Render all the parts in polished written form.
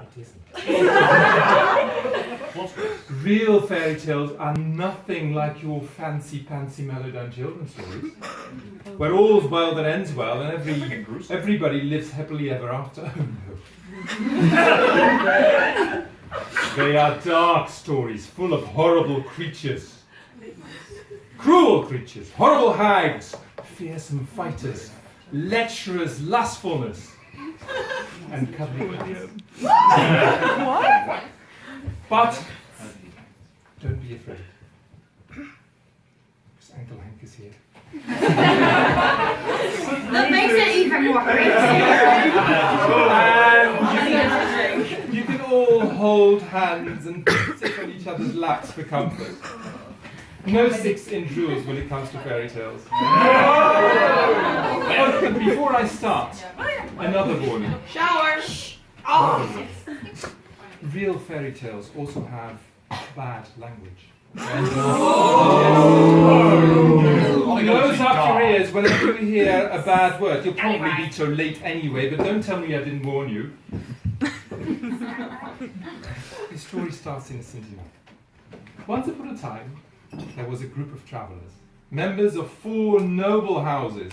it isn't. Real fairy tales are nothing like your fancy-pantsy melodrama children's stories, where all's well that ends well and everybody lives happily ever after. Oh no. They are dark stories full of horrible creatures. Cruel creatures, horrible hags, fearsome fighters, lecherous lustfulness, and cuddly cats. What? But don't be afraid, because Uncle Hank is here. That makes it even more crazy. And you can all hold hands and sit on each other's laps for comfort. No 6-inch rules when it comes to fairy tales. But before I start, another warning. Shower! Oh! Real fairy tales also have bad language. Close up your ears whenever you hear a bad word. You'll probably be so late anyway, but don't tell me I didn't warn you. The story starts innocent enough. Once upon a time, there was a group of travellers, members of 4 noble houses,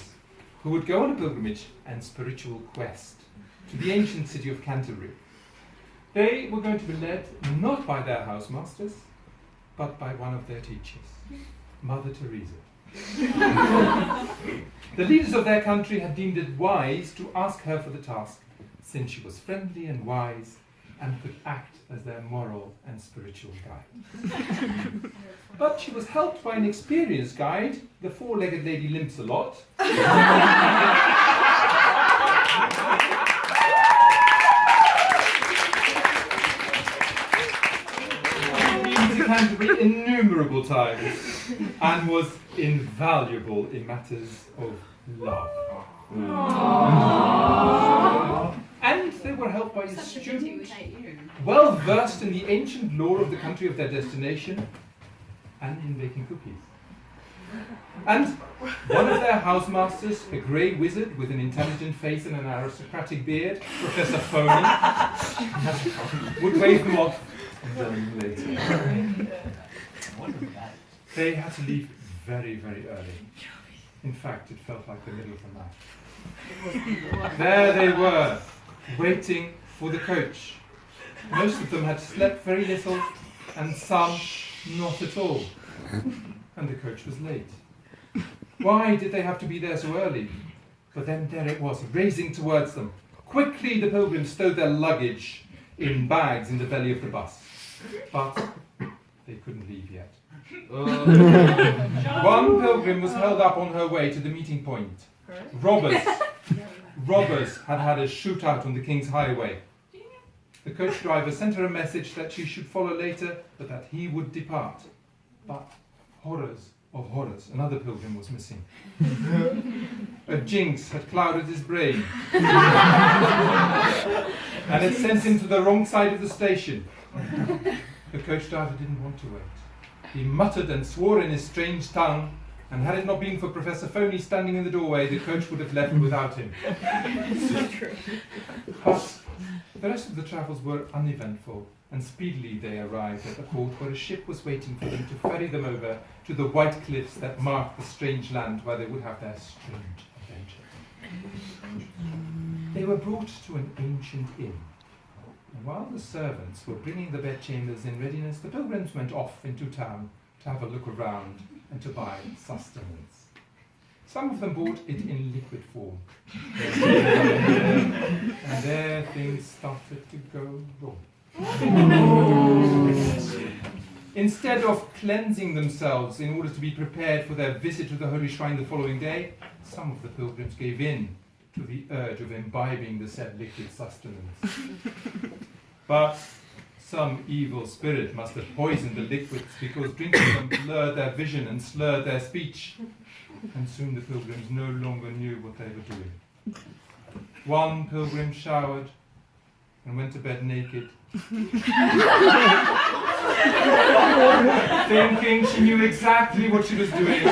who would go on a pilgrimage and spiritual quest to the ancient city of Canterbury. They were going to be led not by their housemasters, but by one of their teachers, Mother Teresa. The leaders of their country had deemed it wise to ask her for the task, since she was friendly and wise and could act as their moral and spiritual guide. But she was helped by an experienced guide, the 4-legged lady limps a lot. Canterbury innumerable times and was invaluable in matters of love. And they were helped by a student well versed in the ancient lore of the country of their destination and in baking cookies. And one of their housemasters, a grey wizard with an intelligent face and an aristocratic beard, Professor Phony, would wave them off and join them later. They had to leave very, very early. In fact, it felt like the middle of the night. There they were, waiting for the coach. Most of them had slept very little, and some not at all. And the coach was late. Why did they have to be there so early? But then there it was, racing towards them. Quickly the pilgrims stowed their luggage in bags in the belly of the bus. But they couldn't leave yet. One pilgrim was held up on her way to the meeting point. Robbers had had a shootout on the King's Highway. The coach driver sent her a message that she should follow later, but that he would depart. But horrors of horrors, another pilgrim was missing. A jinx had clouded his brain and had sent him to the wrong side of the station. The coach driver didn't want to wait. He muttered and swore in his strange tongue, and had it not been for Professor Phony standing in the doorway, the coach would have left without him. But the rest of the travels were uneventful, and speedily they arrived at the port where a ship was waiting for them to ferry them over to the white cliffs that marked the strange land where they would have their strange adventure. They were brought to an ancient inn, and while the servants were bringing the bedchambers in readiness, the pilgrims went off into town to have a look around and to buy sustenance. Some of them bought it in liquid form. And there things started to go wrong. Instead of cleansing themselves in order to be prepared for their visit to the holy shrine the following day, some of the pilgrims gave in to the urge of imbibing the said liquid sustenance. But some evil spirit must have poisoned the liquids, because drinking them blurred their vision and slurred their speech, and soon the pilgrims no longer knew what they were doing. One pilgrim showered and went to bed naked, thinking she knew exactly what she was doing.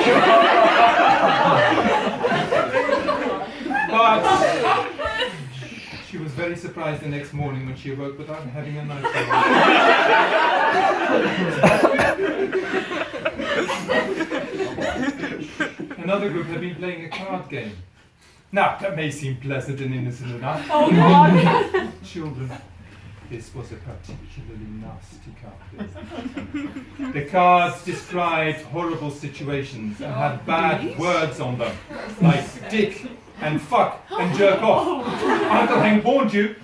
But she was very very surprised the next morning when she awoke without having a night. Another group had been playing a card game. Now, that may seem pleasant and innocent enough. Oh God! Children, this was a particularly nasty card game. The cards described horrible situations and had bad words on them, like dick and fuck and jerk off. Uncle Hank warned you.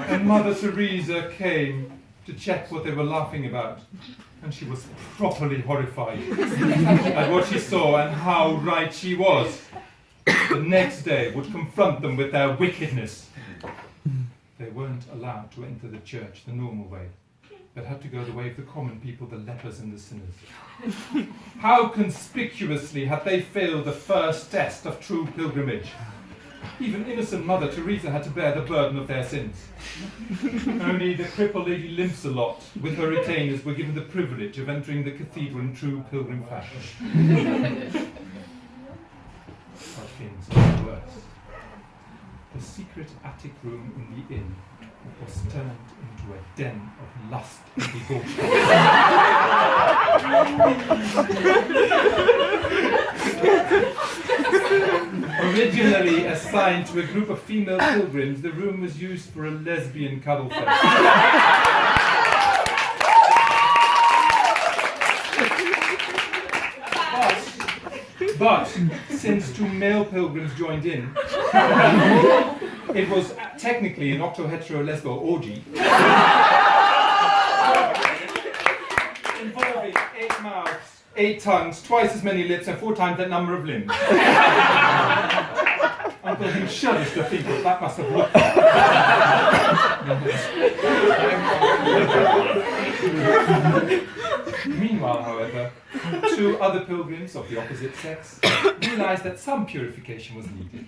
And Mother Teresa came to check what they were laughing about, and she was properly horrified at what she saw and how right she was. The next day would confront them with their wickedness. They weren't allowed to enter the church the normal way, but had to go the way of the common people, the lepers and the sinners. How conspicuously had they failed the first test of true pilgrimage. Even innocent Mother Teresa had to bear the burden of their sins. Only the crippled Lady Limsalot with her retainers were given the privilege of entering the cathedral in true pilgrim fashion. But things got worse. The secret attic room in the inn was turned into a den of lust and debauchery. Originally assigned to a group of female pilgrims, the room was used for a lesbian cuddle fest. But since two male pilgrims joined in, it was technically an octo-hetero-lesbo orgy involving 8 mouths, 8 tongues, twice as many lips, and 4 times that number of limbs. Uncle Hank shudders to think what that must have looked like. Meanwhile, however, 2 other pilgrims of the opposite sex realized that some purification was needed.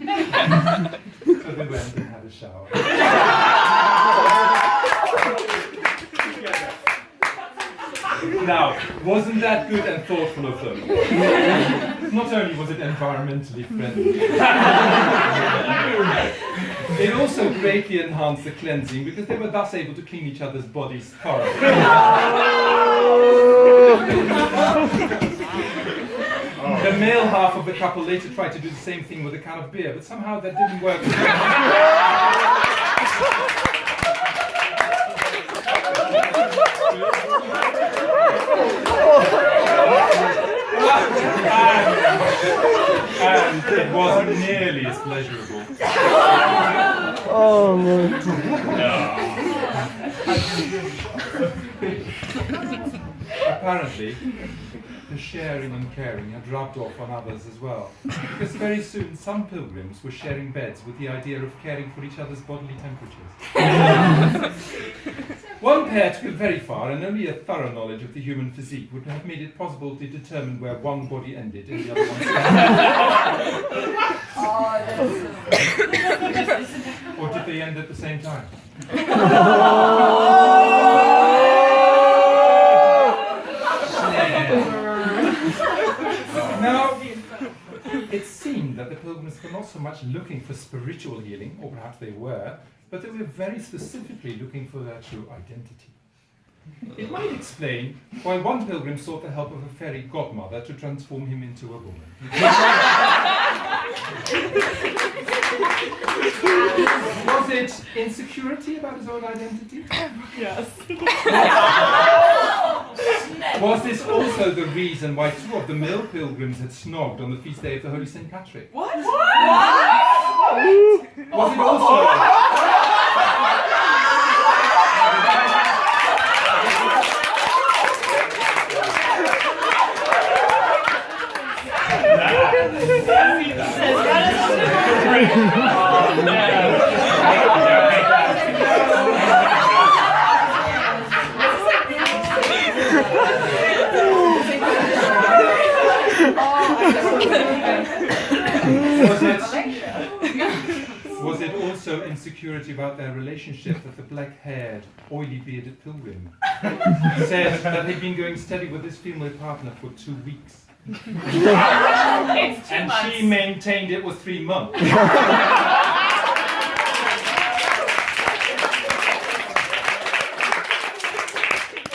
So they went and had a shower. Now, wasn't that good and thoughtful of them? Not only was it environmentally friendly, it also greatly enhanced the cleansing because they were thus able to clean each other's bodies thoroughly. The male half of the couple later tried to do the same thing with a can of beer, but somehow that didn't work. And it wasn't nearly as pleasurable. Oh no. Apparently, the sharing and caring had rubbed off on others as well, because very soon some pilgrims were sharing beds with the idea of caring for each other's bodily temperatures. One pair took it very far, and only a thorough knowledge of the human physique would have made it possible to determine where one body ended and the other one started. Or did they end at the same time? Now, it seemed that the pilgrims were not so much looking for spiritual healing, or perhaps they were, but they were very specifically looking for their true identity. It might explain why one pilgrim sought the help of a fairy godmother to transform him into a woman. Was it insecurity about his own identity? Yes. Was this also the reason why 2 of the male pilgrims had snogged on the feast day of the Holy St. Patrick? What? Was it also... Was it also insecurity about their relationship that the black-haired, oily-bearded pilgrim said that he'd been going steady with his female partner for 2 weeks, It's 2 And months. she maintained it was 3 months.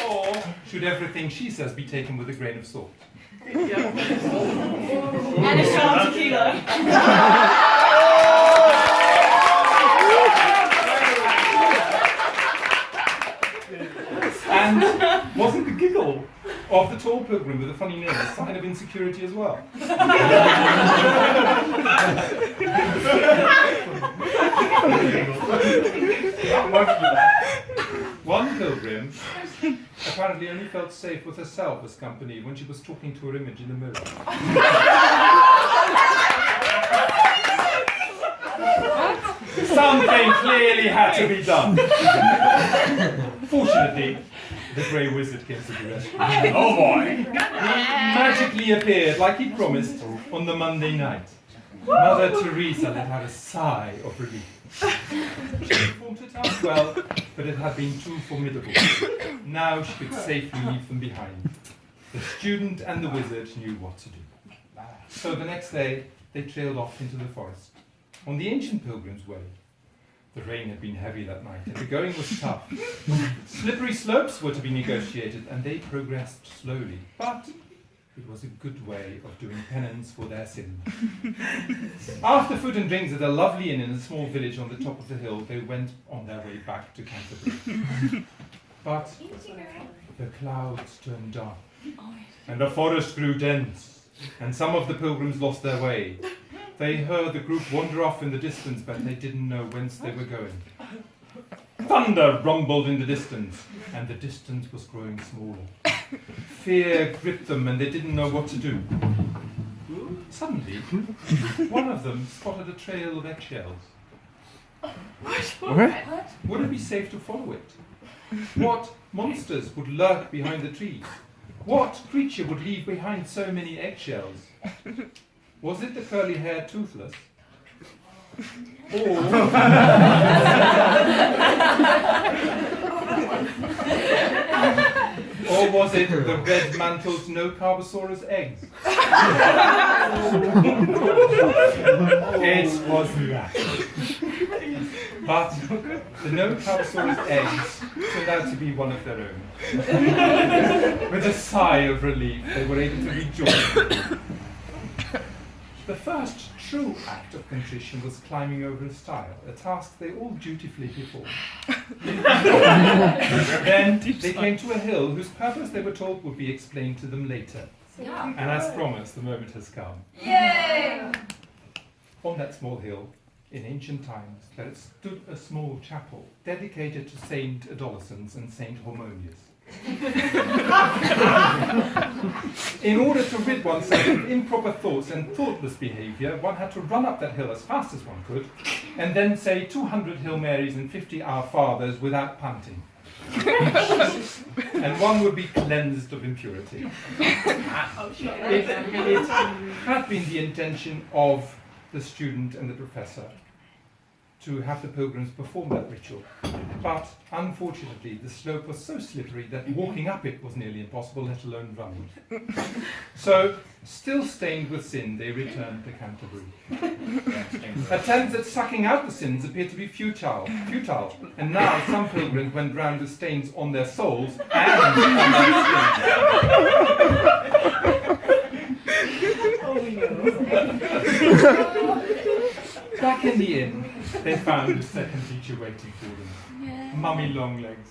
Or should everything she says be taken with a grain of salt? Yep. And a shot of tequila. And wasn't the giggle of the tall pilgrim with a funny name a sign of insecurity as well? One pilgrim apparently only felt safe with herself as company when she was talking to her image in the mirror. Something clearly had to be done. Fortunately, the grey wizard came to the rescue. Oh boy! He magically appeared, like he promised, on the Monday night. Mother Teresa let out a sigh of relief. She performed her task well, but it had been too formidable. Now she could safely leave them behind. The student and the wizard knew what to do. So the next day, they trailed off into the forest, on the ancient pilgrim's way. The rain had been heavy that night, and the going was tough. Slippery slopes were to be negotiated, and they progressed slowly, but it was a good way of doing penance for their sins. After food and drinks at a lovely inn in a small village on the top of the hill, they went on their way back to Canterbury. But the clouds turned dark, and the forest grew dense, and some of the pilgrims lost their way. They heard the group wander off in the distance, but they didn't know whence they were going. Thunder rumbled in the distance, and the distance was growing smaller. Fear gripped them, and they didn't know what to do. Suddenly, one of them spotted a trail of eggshells. What? Would it be safe to follow it? What monsters would lurk behind the trees? What creature would leave behind so many eggshells? Was it the curly-haired toothless? Or was it the red-mantled no-carbosaurus eggs? It was that. But the no-carbosaurus eggs turned out to be one of their own. With a sigh of relief, they were able to rejoin. The first true act of contrition was climbing over a stile, a task they all dutifully performed. Then they came to a hill whose purpose they were told would be explained to them later. And as promised, the moment has come. Yay! On that small hill, in ancient times, there stood a small chapel dedicated to Saint Adolescents and Saint Hormonius. In order to rid oneself of improper thoughts and thoughtless behaviour, one had to run up that hill as fast as one could, and then say 200 Hail Marys and 50 Our Fathers without panting. And one would be cleansed of impurity. It had been the intention of the student and the professor to have the pilgrims perform that ritual. But unfortunately, the slope was so slippery that walking up it was nearly impossible, let alone running. So, still stained with sin, they returned to Canterbury. Attempts at sucking out the sins appeared to be futile, and now some pilgrims went round with stains on their souls and on their skins. Back in the inn, they found a second teacher waiting for them. Mummy Longlegs.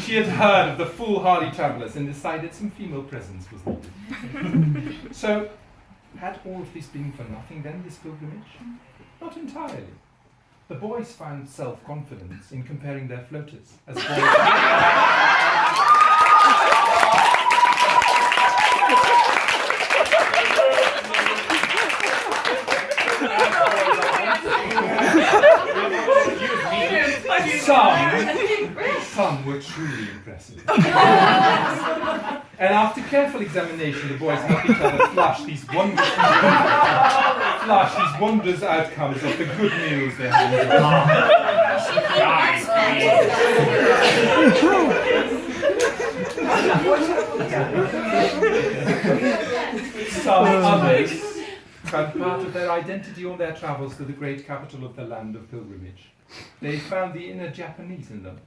She had heard of the foolhardy travellers and decided some female presence was needed. So, had all of this been for nothing then, this pilgrimage? Not entirely. The boys found self-confidence in comparing their floaters as Some were truly impressive. And after careful examination, the boys helped each other flush these wondrous outcomes of the good meals they had. Some others found part of their identity on their travels to the great capital of the land of pilgrimage. They found the inner Japanese in them,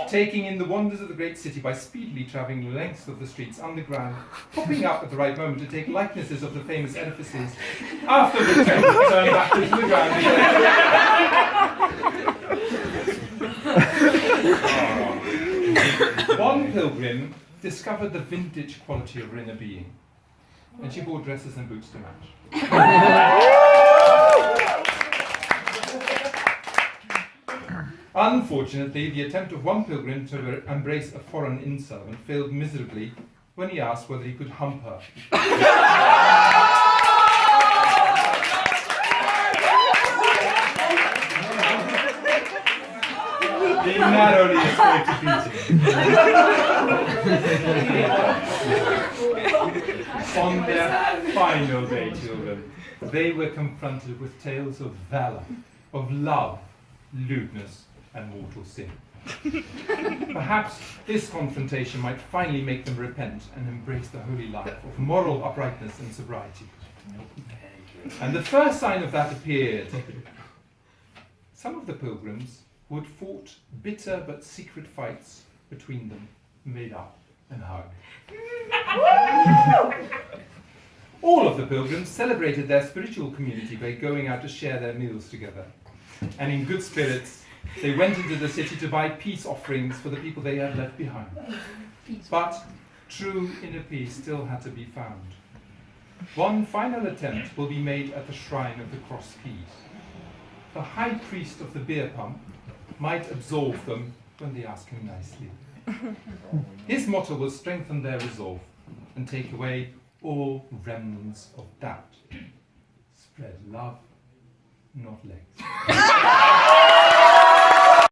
taking in the wonders of the great city by speedily travelling the lengths of the streets underground, popping up at the right moment to take likenesses of the famous edifices, after which they turn back to the ground again. One pilgrim discovered the vintage quality of her inner being, and she bought dresses and boots to match. Unfortunately, the attempt of one pilgrim to embrace a foreign inn-servant failed miserably when he asked whether he could hump her. He narrowly escaped beating. On their final day, children, they were confronted with tales of valour, of love, lewdness, and mortal sin. Perhaps this confrontation might finally make them repent and embrace the holy life of moral uprightness and sobriety. And the first sign of that appeared. Some of the pilgrims who had fought bitter but secret fights between them made up and hugged. All of the pilgrims celebrated their spiritual community by going out to share their meals together. And in good spirits, they went into the city to buy peace offerings for the people they had left behind. But true inner peace still had to be found. One final attempt will be made at the shrine of the Cross Keys. The high priest of the beer pump might absolve them when they ask him nicely. His motto will strengthen their resolve and take away all remnants of doubt. Spread love, not legs.